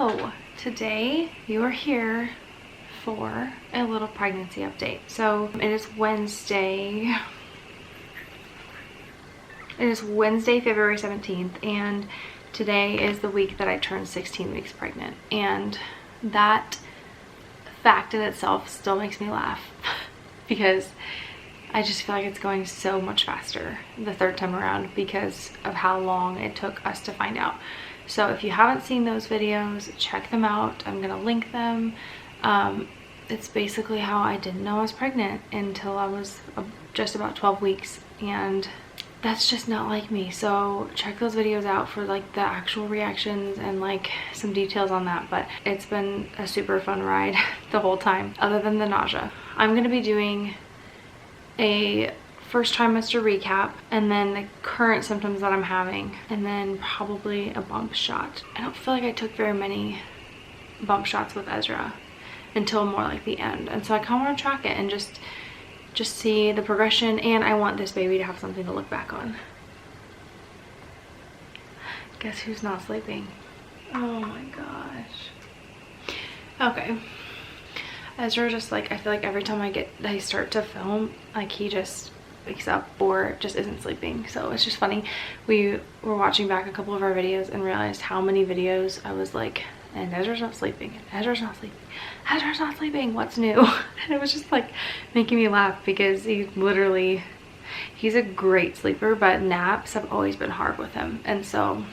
So today you are here for a little pregnancy update. So it is Wednesday, February 17th, and today is the week that I turned 16 weeks pregnant, and that fact in itself still makes me laugh because I just feel like it's going so much faster the third time around because of how long it took us to find out. So if you haven't seen those videos, check them out. I'm gonna link them. It's basically how I didn't know I was pregnant until I was just about 12 weeks, and that's just not like me. So check those videos out for like the actual reactions and like some details on that. But it's been a super fun ride the whole time, other than the nausea. I'm gonna be doing a first trimester recap, and then the current symptoms that I'm having, and then probably a bump shot. I don't feel like I took very many bump shots with Ezra until more like the end, and so I kind of want to track it and just see the progression, and I want this baby to have something to look back on. Guess who's not sleeping? Oh my gosh. Okay. Ezra just like, I feel like every time I start to film, like he just wakes up or just isn't sleeping. So it's just funny. We were watching back a couple of our videos and realized how many videos I was like, and Ezra's not sleeping, and Ezra's not sleeping, Ezra's not sleeping, what's new? And it was just like making me laugh because he's a great sleeper, but naps have always been hard with him. And so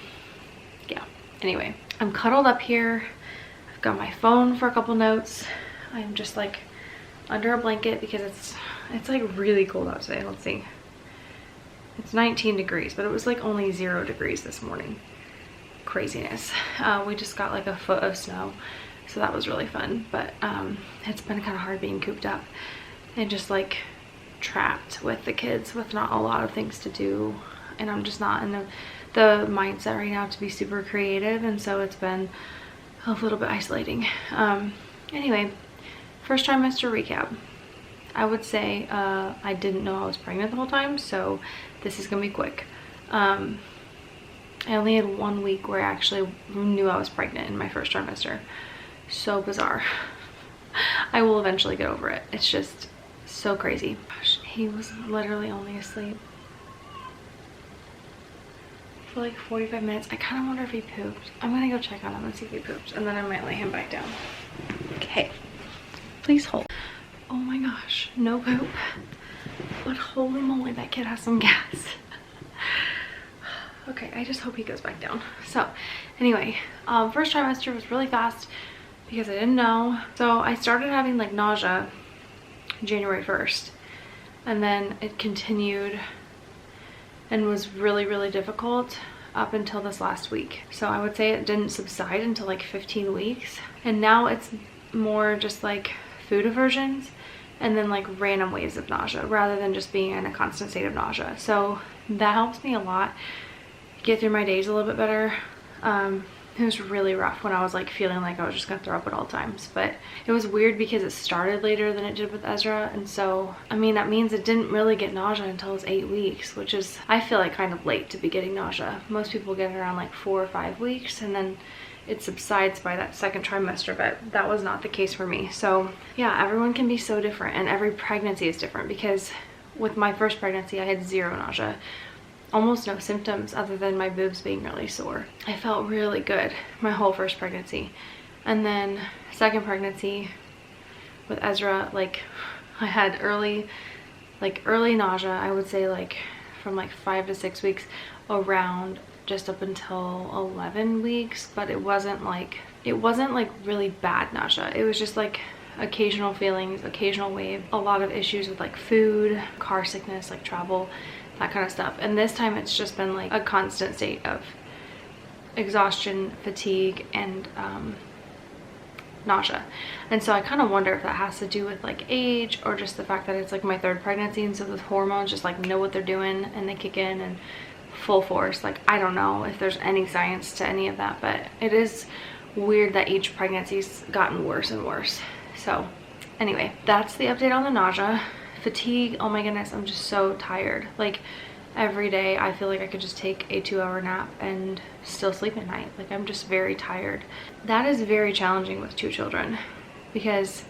yeah, anyway, I'm cuddled up here. I've got my phone for a couple notes. I'm just like under a blanket because it's like really cold out today. Let's see, it's 19 degrees, but it was like only 0 degrees this morning. Craziness. We just got like a foot of snow, so that was really fun. But it's been kind of hard being cooped up and just like trapped with the kids with not a lot of things to do, and I'm just not in the mindset right now to be super creative, and so it's been a little bit isolating. Anyway, first trimester recap. I would say I didn't know I was pregnant the whole time, so this is gonna be quick. I only had 1 week where I actually knew I was pregnant in my first trimester. So bizarre. I will eventually get over it. It's just so crazy. Gosh, he was literally only asleep for like 45 minutes. I kind of wonder if he pooped. I'm gonna go check on him and see if he pooped, and then I might lay him back down. Okay, please hold. Oh my gosh, no poop. But holy moly, that kid has some gas. Okay, I just hope he goes back down. So anyway, first trimester was really fast because I didn't know. So I started having like nausea January 1st, and then it continued and was really difficult up until this last week. So I would say it didn't subside until like 15 weeks. And now it's more just like food aversions and then like random waves of nausea rather than just being in a constant state of nausea. So that helps me a lot get through my days a little bit better. It was really rough when I was like feeling like I was just gonna throw up at all times, but it was weird because it started later than it did with Ezra, and so I mean that means it didn't really get nausea until it was 8 weeks, which is, I feel like, kind of late to be getting nausea. Most people get it around like 4 or 5 weeks, and then it subsides by that second trimester, but that was not the case for me. So yeah, everyone can be so different, and every pregnancy is different, because with my first pregnancy I had 0 nausea, almost no symptoms other than my boobs being really sore. I felt really good my whole first pregnancy, and then second pregnancy with Ezra, like I had early nausea. I would say like from like 5 to 6 weeks around just up until 11 weeks, but it wasn't like really bad nausea. It was just like occasional feelings, occasional wave, a lot of issues with like food, car sickness, like travel, that kind of stuff. And this time it's just been like a constant state of exhaustion, fatigue, and nausea. And so I kind of wonder if that has to do with like age, or just the fact that it's like my third pregnancy, and so the hormones just like know what they're doing and they kick in and full force. Like, I don't know if there's any science to any of that, but it is weird that each pregnancy's gotten worse and worse. So anyway, that's the update on the nausea. Fatigue, oh my goodness, I'm just so tired. Like every day I feel like I could just take a 2-hour nap and still sleep at night. Like, I'm just very tired. That is very challenging with 2 children because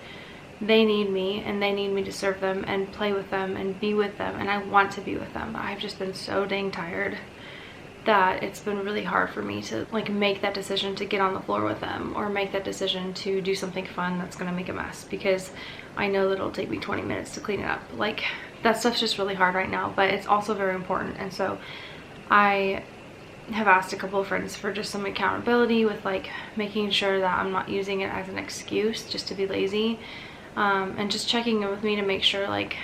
they need me and they need me to serve them and play with them and be with them, and I want to be with them. I've just been so dang tired that it's been really hard for me to like make that decision to get on the floor with them or make that decision to do something fun that's gonna make a mess, because I know that it'll take me 20 minutes to clean it up. Like, that stuff's just really hard right now, but it's also very important. And so I have asked a couple of friends for just some accountability with like making sure that I'm not using it as an excuse just to be lazy, and just checking in with me to make sure like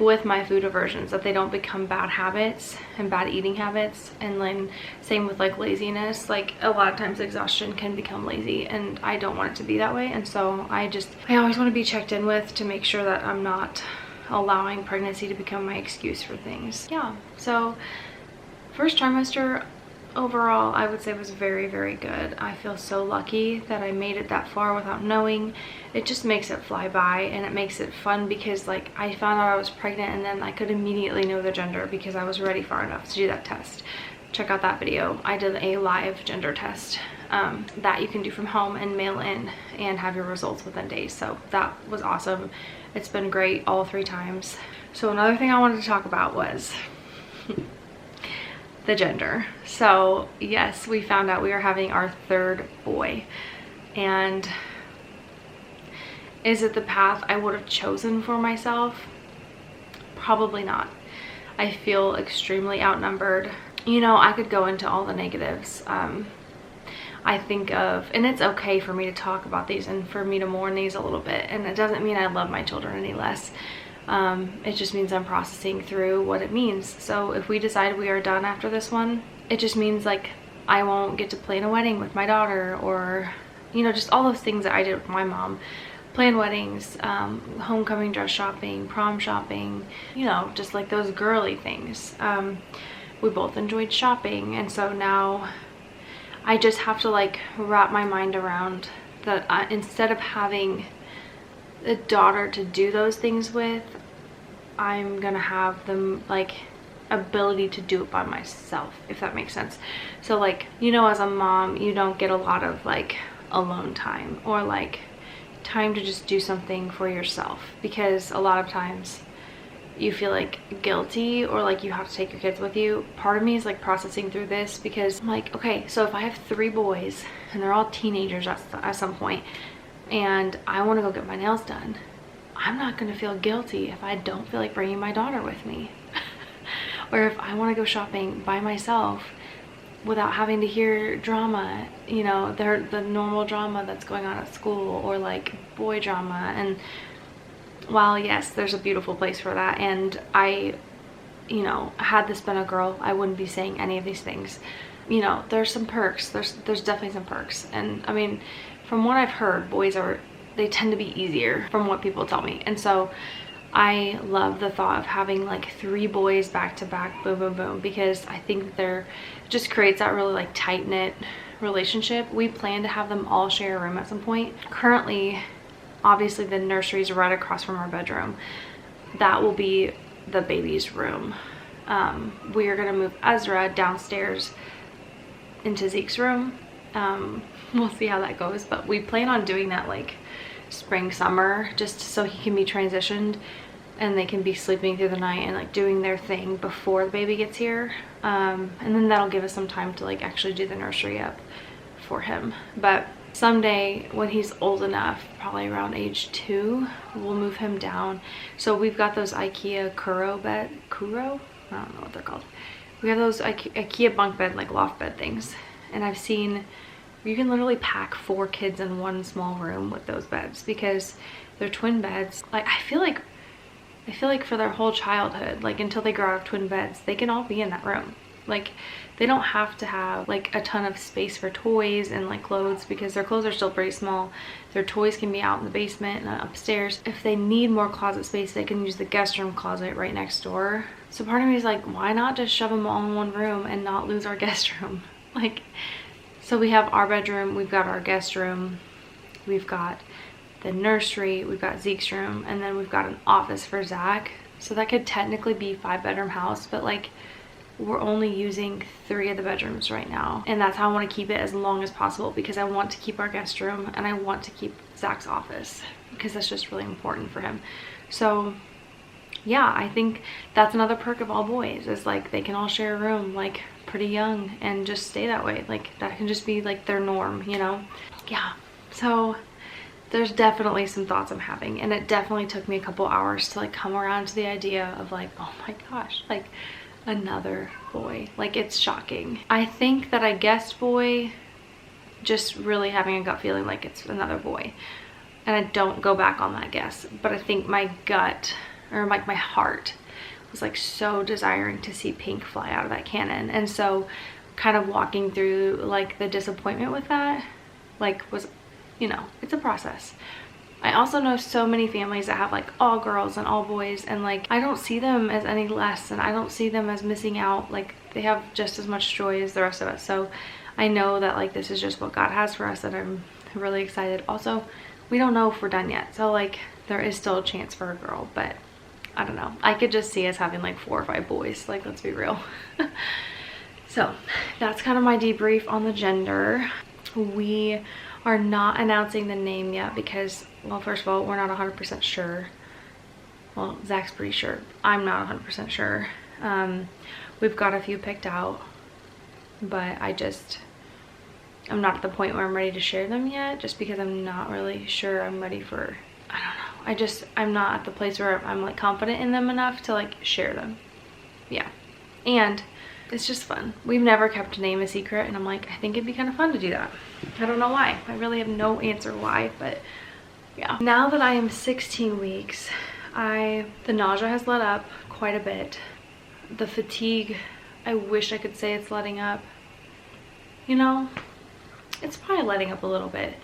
with my food aversions that they don't become bad habits and bad eating habits. And then same with like laziness. Like, a lot of times exhaustion can become lazy and I don't want it to be that way. And so I always want to be checked in with to make sure that I'm not allowing pregnancy to become my excuse for things. Yeah, so first trimester overall I would say was very, very good. I feel so lucky that I made it that far without knowing. It just makes it fly by, and it makes it fun because like I found out I was pregnant and then I could immediately know the gender because I was ready far enough to do that test. Check out that video. I did a live gender test that you can do from home and mail in and have your results within days. So that was awesome. It's been great all 3 times. So another thing I wanted to talk about was the gender. So yes, we found out we are having our 3rd boy. And is it the path I would have chosen for myself? Probably not. I feel extremely outnumbered. You know, I could go into all the negatives. I think of, and it's okay for me to talk about these and for me to mourn these a little bit, and it doesn't mean I love my children any less. It just means I'm processing through what it means. So if we decide we are done after this one, it just means like I won't get to plan a wedding with my daughter, or you know, just all those things that I did with my mom. Plan weddings, homecoming dress shopping, prom shopping, you know, just like those girly things. We both enjoyed shopping, and so now I just have to like wrap my mind around that instead of having a daughter to do those things with, I'm gonna have them like ability to do it by myself, if that makes sense. So like, you know, as a mom, you don't get a lot of like alone time or like time to just do something for yourself, because a lot of times you feel like guilty or like you have to take your kids with you. Part of me is like processing through this because I'm like, okay, so if I have 3 boys and they're all teenagers at some point and I want to go get my nails done, I'm not going to feel guilty if I don't feel like bringing my daughter with me. Or if I want to go shopping by myself without having to hear drama, you know, the normal drama that's going on at school, or like boy drama. And while yes, there's a beautiful place for that, and I, you know, had this been a girl, I wouldn't be saying any of these things. You know, there's some perks, there's definitely some perks. And I mean, from what I've heard, boys they tend to be easier from what people tell me. And so I love the thought of having like 3 boys back to back, boom, boom, boom, because I think it just creates that really like tight-knit relationship. We plan to have them all share a room at some point. Currently, obviously the nursery is right across from our bedroom. That will be the baby's room. We are gonna move Ezra downstairs into Zeke's room. We'll see how that goes, but we plan on doing that like spring, summer, just so he can be transitioned and they can be sleeping through the night and like doing their thing before the baby gets here. And then that'll give us some time to like actually do the nursery up for him. But someday when he's old enough, probably around age 2, we'll move him down. So we've got those IKEA Kuro? I don't know what they're called. We have those IKEA bunk bed, like loft bed things. And I've seen you can literally pack 4 kids in one small room with those beds, because they're twin beds. Like I feel like for their whole childhood, like until they grow out of twin beds, they can all be in that room. Like they don't have to have like a ton of space for toys and like clothes, because their clothes are still pretty small. Their toys can be out in the basement and upstairs. If they need more closet space, they can use the guest room closet right next door. So part of me is like, why not just shove them all in one room and not lose our guest room? Like, so we have our bedroom, we've got our guest room, we've got the nursery, we've got Zeke's room, and then we've got an office for Zach. So that could technically be 5-bedroom house, but like we're only using 3 of the bedrooms right now. And that's how I want to keep it as long as possible, because I want to keep our guest room and I want to keep Zach's office because that's just really important for him. So yeah, I think that's another perk of all boys, is like they can all share a room like pretty young and just stay that way. Like that can just be like their norm, you know? Yeah, so there's definitely some thoughts I'm having, and it definitely took me a couple hours to like come around to the idea of like, oh my gosh, like another boy. Like it's shocking. I think that I guessed boy, just really having a gut feeling like it's another boy, and I don't go back on that guess. But I think my gut, or like my heart, was like so desiring to see pink fly out of that cannon. And so kind of walking through like the disappointment with that, like was, you know, it's a process. I also know so many families that have like all girls and all boys, and like I don't see them as any less, and I don't see them as missing out. Like they have just as much joy as the rest of us. So I know that like this is just what God has for us, and I'm really excited. Also, we don't know if we're done yet, so like there is still a chance for a girl, but I don't know. I could just see us having like 4 or 5 boys, like let's be real. So that's kind of my debrief on the gender. We are not announcing the name yet because, well, first of all, we're not 100% sure. Well, Zach's pretty sure. I'm not 100% sure. We've got a few picked out, but I'm not at the point where I'm ready to share them yet, just because I'm not really sure I'm ready for, I don't know. I'm not at the place where I'm like confident in them enough to like share them. Yeah. And it's just fun. We've never kept a name a secret, and I'm like, I think it'd be kind of fun to do that. I don't know why. I really have no answer why, but yeah. Now that I am 16 weeks, the nausea has let up quite a bit. The fatigue, I wish I could say it's letting up. You know, it's probably letting up a little bit.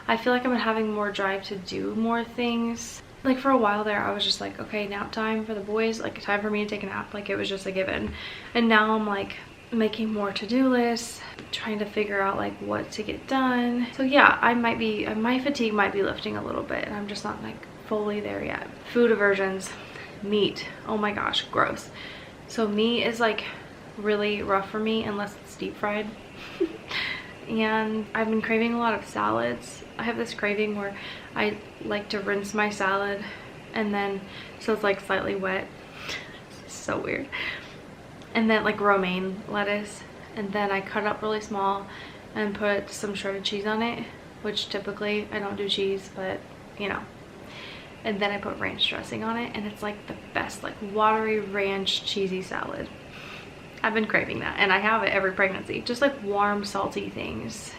I feel like I'm having more drive to do more things. Like for a while there, I was just like, okay, nap time for the boys, like time for me to take a nap. Like it was just a given. And now I'm like making more to-do lists, trying to figure out like what to get done. So yeah, my fatigue might be lifting a little bit, and I'm just not like fully there yet. Food aversions, meat, oh my gosh, gross. So meat is like really rough for me unless it's deep fried. And I've been craving a lot of salads. I have this craving where I like to rinse my salad, and then so it's like slightly wet. It's so weird. And then like romaine lettuce, and then I cut it up really small and put some shredded cheese on it, which typically I don't do cheese, but you know. And then I put ranch dressing on it, and it's like the best, like watery ranch cheesy salad. I've been craving that, and I have it every pregnancy. Just like warm, salty things.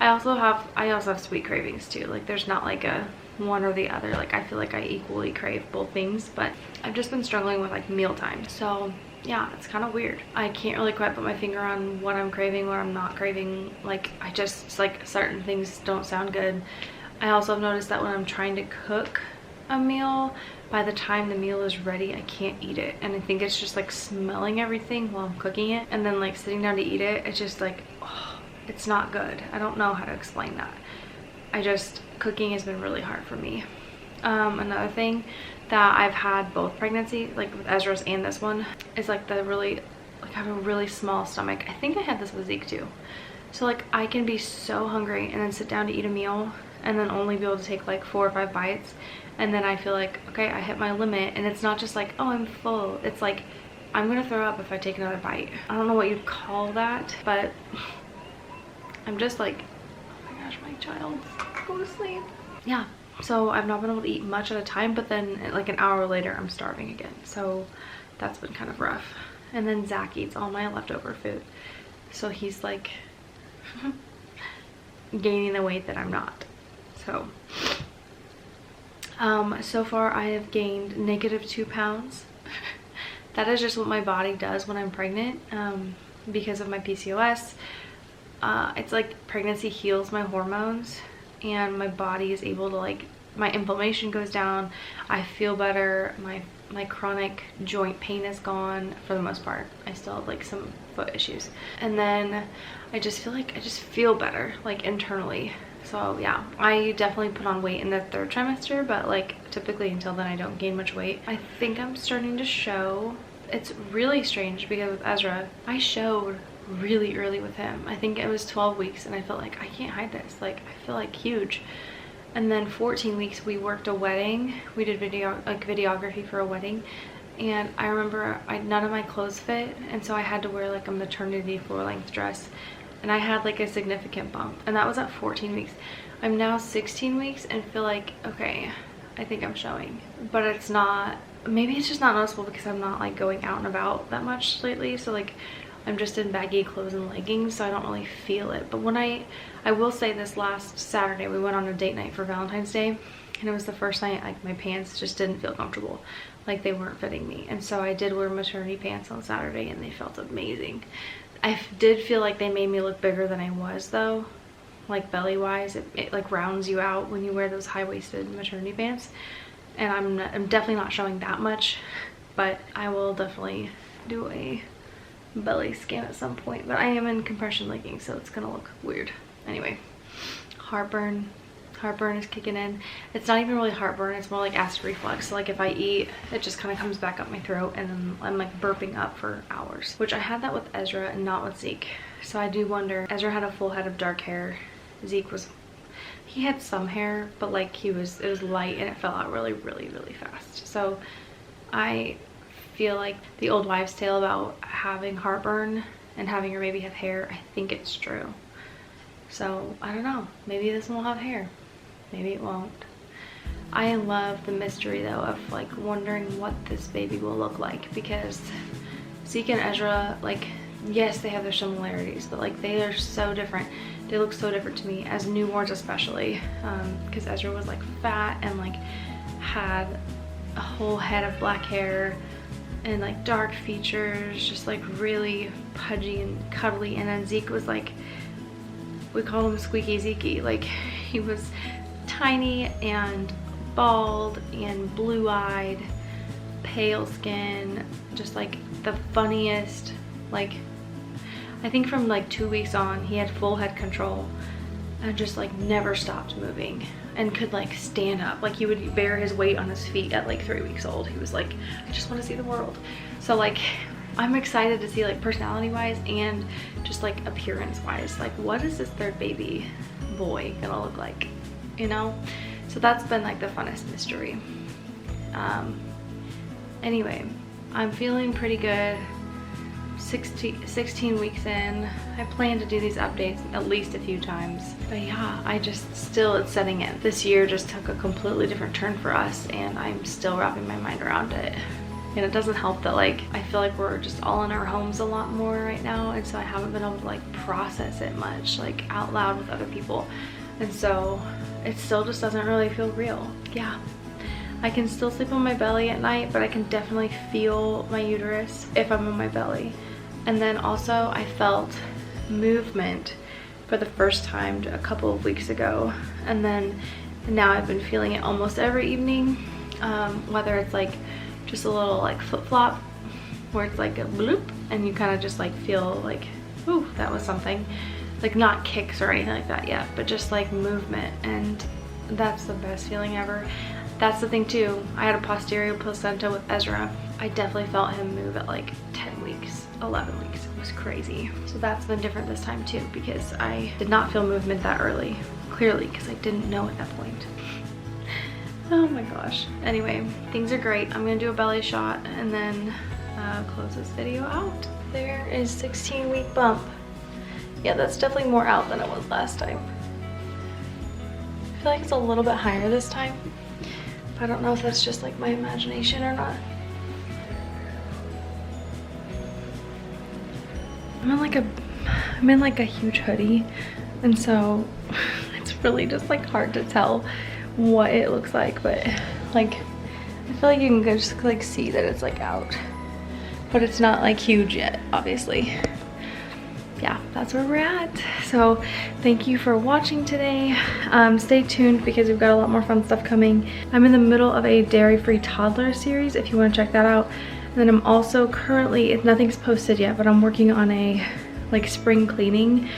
I also have sweet cravings too. Like there's not like a one or the other. Like I feel like I equally crave both things, but I've just been struggling with like meal time. So yeah, it's kind of weird. I can't really quite put my finger on what I'm craving, what I'm not craving. Like it's like certain things don't sound good. I also have noticed that when I'm trying to cook a meal, by the time the meal is ready, I can't eat it. And I think it's just like smelling everything while I'm cooking it, and then like sitting down to eat it, it's just like, oh, it's not good. I don't know how to explain that. Cooking has been really hard for me. Another thing that I've had both pregnancy, like with Ezra's and this one, is like I have a really small stomach. I think I had this with Zeke too. So like I can be so hungry and then sit down to eat a meal and then only be able to take like 4 or 5 bites, and then I feel like, okay, I hit my limit. And it's not just like, oh, I'm full. It's like, I'm gonna throw up if I take another bite. I don't know what you'd call that, but I'm just like, oh my gosh, my child, go to sleep. Yeah, so I've not been able to eat much at a time, but then like an hour later I'm starving again. So that's been kind of rough. And then Zach eats all my leftover food, so he's like gaining the weight that I'm not. So so far I have gained -2 pounds. That is just what my body does when I'm pregnant, because of my PCOS. It's like pregnancy heals my hormones, and my body is able to like, my inflammation goes down, I feel better, my chronic joint pain is gone for the most part. I still have like some foot issues, and then I just feel like I just feel better like internally. So yeah, I definitely put on weight in the 3rd trimester, but like typically until then I don't gain much weight. I think I'm starting to show. It's really strange because with Ezra, I showed really early with him. I think it was 12 weeks and I felt like I can't hide this. Like I feel like huge. And then 14 weeks we worked a wedding. We did videography for a wedding. And I remember none of my clothes fit. And so I had to wear like a maternity floor length dress. And I had like a significant bump, and that was at 14 weeks. I'm now 16 weeks and feel like, okay, I think I'm showing, but it's not. Maybe it's just not noticeable because I'm not like going out and about that much lately. So like I'm just in baggy clothes and leggings, so I don't really feel it. But when I will say this last Saturday, we went on a date night for Valentine's Day, and it was the first night like my pants just didn't feel comfortable. Like they weren't fitting me. And so I did wear maternity pants on Saturday and they felt amazing. I did feel like they made me look bigger than I was though, like belly wise. It like rounds you out when you wear those high-waisted maternity pants. And I'm definitely not showing that much, but I will definitely do a belly scan at some point. But I am in compression leggings, so it's gonna look weird. Anyway, heartburn is kicking in. It's not even really heartburn, it's more like acid reflux. So like if I eat, it just kind of comes back up my throat, and then I'm like burping up for hours, which I had that with Ezra and not with Zeke. So I do wonder. Ezra had a full head of dark hair. Zeke he had some hair, but like it was light and it fell out really fast. So I feel like the old wives' tale about having heartburn and having your baby have hair, I think it's true. So I don't know, maybe this one will have hair, maybe it won't. I love the mystery though of like wondering what this baby will look like, because Zeke and Ezra, like, yes, they have their similarities, but like they are so different. They look so different to me as newborns, especially because Ezra was like fat and like had a whole head of black hair and like dark features, just like really pudgy and cuddly. And then Zeke was like, we call him Squeaky Zeke. Like he was tiny and bald and blue-eyed, pale skin, just like the funniest. Like I think from like 2 weeks on, he had full head control and just like never stopped moving and could like stand up. Like he would bear his weight on his feet at like 3 weeks old. He was like, I just want to see the world. So like I'm excited to see like personality wise and just like appearance wise, like what is this 3rd baby boy gonna look like, you know? So that's been like the funnest mystery. Anyway, I'm feeling pretty good. 16 weeks in. I plan to do these updates at least a few times, but yeah, it's setting in. This year just took a completely different turn for us, and I'm still wrapping my mind around it. And it doesn't help that like I feel like we're just all in our homes a lot more right now, and so I haven't been able to like process it much like out loud with other people, and so it still just doesn't really feel real. Yeah, I can still sleep on my belly at night, but I can definitely feel my uterus if I'm on my belly. And then also I felt movement for the first time a couple of weeks ago, and then now I've been feeling it almost every evening, whether it's like just a little like flip-flop where it's like a bloop and you kind of just like feel like, ooh, that was something. Like not kicks or anything like that yet, but just like movement, and that's the best feeling ever. That's the thing too, I had a posterior placenta with Ezra. I definitely felt him move at like 10 weeks, 11 weeks. It was crazy. So that's been different this time too, because I did not feel movement that early, clearly, because I didn't know at that point. Oh my gosh. Anyway, things are great. I'm gonna do a belly shot and then close this video out. There is 16-week bump. Yeah, that's definitely more out than it was last time. I feel like it's a little bit higher this time. I don't know if that's just like my imagination or not. I'm in like a huge hoodie, and so it's really just like hard to tell what it looks like, but like I feel like you can just like see that it's like out, but it's not like huge yet, obviously. Yeah, that's where we're at. So thank you for watching today. Stay tuned because we've got a lot more fun stuff coming. I'm in the middle of a dairy-free toddler series if you want to check that out. And then I'm also currently, if nothing's posted yet, but I'm working on a like spring cleaning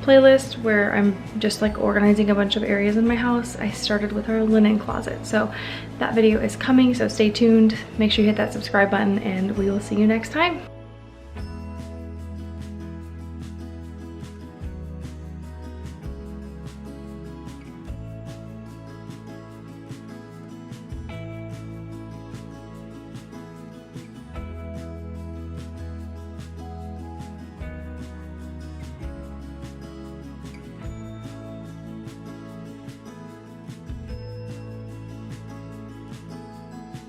playlist where I'm just like organizing a bunch of areas in my house. I started with our linen closet. So that video is coming, so stay tuned. Make sure you hit that subscribe button and we will see you next time.